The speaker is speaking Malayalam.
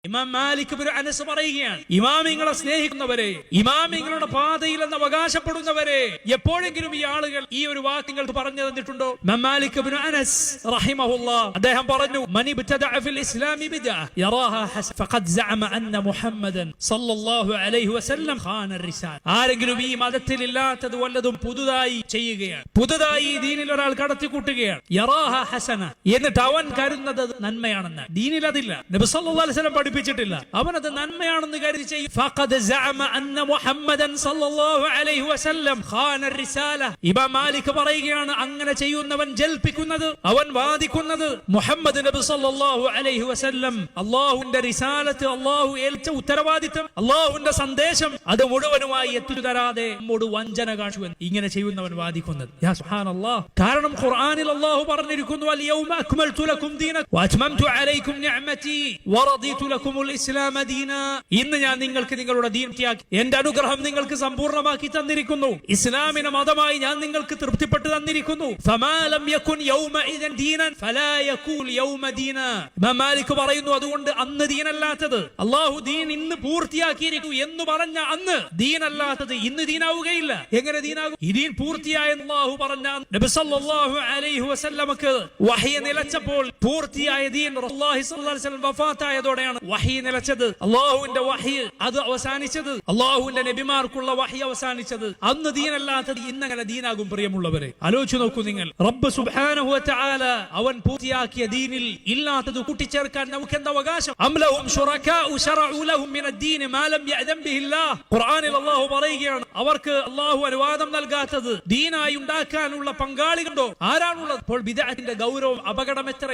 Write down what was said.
ഇമാം മാലിക് ഇബ്നു അനസ് പറയുകയാണ്, ഇമാമിങ്ങളെ സ്നേഹിക്കുന്നവരെ, ഇമാമിങ്ങളുടെ പാതയിൽ എന്ന് അവകാശപ്പെടുന്നവരെ, എപ്പോഴെങ്കിലും ഈ ആളുകൾ ഈ ഒരു വാക്ക് നിങ്ങൾക്ക് പറഞ്ഞു തന്നിട്ടുണ്ടോ? ഇമാം മാലിക് ഇബ്നു അനസ് റഹിമഹുല്ലാഹ് അദ്ദേഹം പറഞ്ഞു, മൻ ഇബ്തദഅ ഫിൽ ഇസ്ലാമി ബിദ്അ യറാഹാ ഹസന ഫഖദ് സഅമ അന്ന മുഹമ്മദൻ സല്ലല്ലാഹു അലൈഹി വസല്ലം ഖാന റിസാല. ആരെങ്കിലും ഈ മതത്തിൽ ഇല്ലാത്തത് വല്ലതും പുതുതായി ചെയ്യുകയാണ്, പുതുതായി ദീനിൽ ഒരാൾ കടത്തിക്കൂട്ടുകയാണ്, യറാഹാ ഹസന, എന്നിട്ട് അവൻ കരുതുന്നത് നന്മയാണെന്ന്, ദീനിൽ അതില്ല, നബി സല്ലല്ലാഹു അലൈഹി വസല്ലം പഠിപ്പിച്ചിട്ടില്ല, അവനത് നന്മയാണെന്ന് കരുതി ചെയ്യും, ഫഖദ് സഅമ അന്ന മുഹമ്മദൻ സല്ലല്ലാഹു അലൈഹി വസല്ലം ഖാന റിസാല. ഇമാം മാലിക് പറയുകയാണ്, അങ്ങനെ ചെയ്യുന്നവൻ ജൽപ്പിക്കുന്നത്, അവൻ വാദിക്കുന്നത് മുഹമ്മദ് നബി സല്ലല്ലാഹു അലൈഹി വസല്ലം അല്ലാഹുവിന്റെ റിസാലത്ത്, അല്ലാഹു ഏൽപ്പിച്ച ഉത്തരവാദിത്തം, അല്ലാഹുവിന്റെ സന്ദേശം അത് മുഴുവനുമായി എത്തിച്ചു തരാതെ നമ്മോട് വഞ്ചന കാണിച്ചുവെന്ന് ഇങ്ങനെ ചെയ്യുന്നവൻ വാദിക്കുന്നത്. യാ സുബ്ഹാനല്ലാഹ്. കാരണം ഖുർആനിൽ അല്ലാഹു പറഞ്ഞിരിക്കുന്നു, അൽ യൗമ അക്മൽതു ലക്കും ദീനക്കും വഅത്മംതു അലൈക്കും നിഅമതി വറദീതു ലക്കുമുൽ ഇസ്ലാമ ദീനാ. ഇന്ന് ഞാൻ നിങ്ങൾക്ക് നിങ്ങളുടെ ദീൻ പൂർത്തിയാക്കി, എന്റെ അനുഗ്രഹം നിങ്ങൾക്ക് സമ്പൂർണ്ണമാക്കി തന്നിരിക്കുന്നു, ഇസ്ലാമിനെ മതമായി ഞാൻ നിങ്ങൾക്ക് തൃപ്തിപ്പെട്ടു തന്നിരിക്കുന്നു. ഫമാ ലം യകുൻ യൗമഇദൻ ദീനൻ ഫലാ യകൂൽ യൗമ ദീനാ. ഇമാം മാലിക് പറയുന്നു, അതുകൊണ്ട് അന്ന് ദീനല്ലാത്തത്, അല്ലാഹു ദീൻ ഇന്ന് പൂർത്തിയാക്കിയിരിക്കുന്നു എന്ന് പറഞ്ഞ അന്ന് ദീനല്ലാത്തത് ഇന്ന് ദീനാവുകയില്ല. എങ്ങനെ ദീനാകും? ഈ ദീൻ പൂർത്തിയായ അല്ലാഹു പറഞ്ഞ നബി സല്ലല്ലാഹു അലൈഹി വസല്ലമക്ക് വഹി നിലച്ചപ്പോൾ പൂർത്തിയായ ദീൻ റസൂലുള്ളാഹി സ്വല്ലല്ലാഹു അലൈഹി വസല്ലം വഫാത്തായതോടെയാണ് വഹി നിലച്ചത്, അല്ലാഹുവിന്റെ വഹി അത് അവസാനിച്ചത്, അല്ലാഹുവിന്റെ നബിമാർക്കുള്ള വഹി അവസാനിച്ചത്. അന്ന് ദീനല്ലാത്തത് ഇന്നങ്ങനെ ദീനാകും. പ്രിയമുള്ളവരെ, ആലോചിച്ചു നോക്കൂ നിങ്ങൾ. റബ്ബ് സുബ്ഹാനഹു വ തആല അവൻ പൂർത്തിയാക്കിയ ദീനിൽ ഇല്ലാത്തത് കൂട്ടിച്ചേർക്കാൻ നമുക്ക് എന്താ അവകാശം? അം ലഹും ശുറകാഉ ശറഉ ലഹും മിന ദീൻ മാ ലം യഅദം ബിഹില്ലാഹ്. ഖുർആനിൽ അല്ലാഹു പറയുകയാണ്, അവർക്ക് അല്ലാഹു അനുവാദം നൽകാത്തത് ദീനായി ഉണ്ടാക്കാനുള്ള പങ്കാളികളുണ്ടോ? ആരാണുള്ളത്? അപ്പോൾ ബിദ്അത്തിന്റെ ഗൗരവം, അപകടം എത്രയാണ്.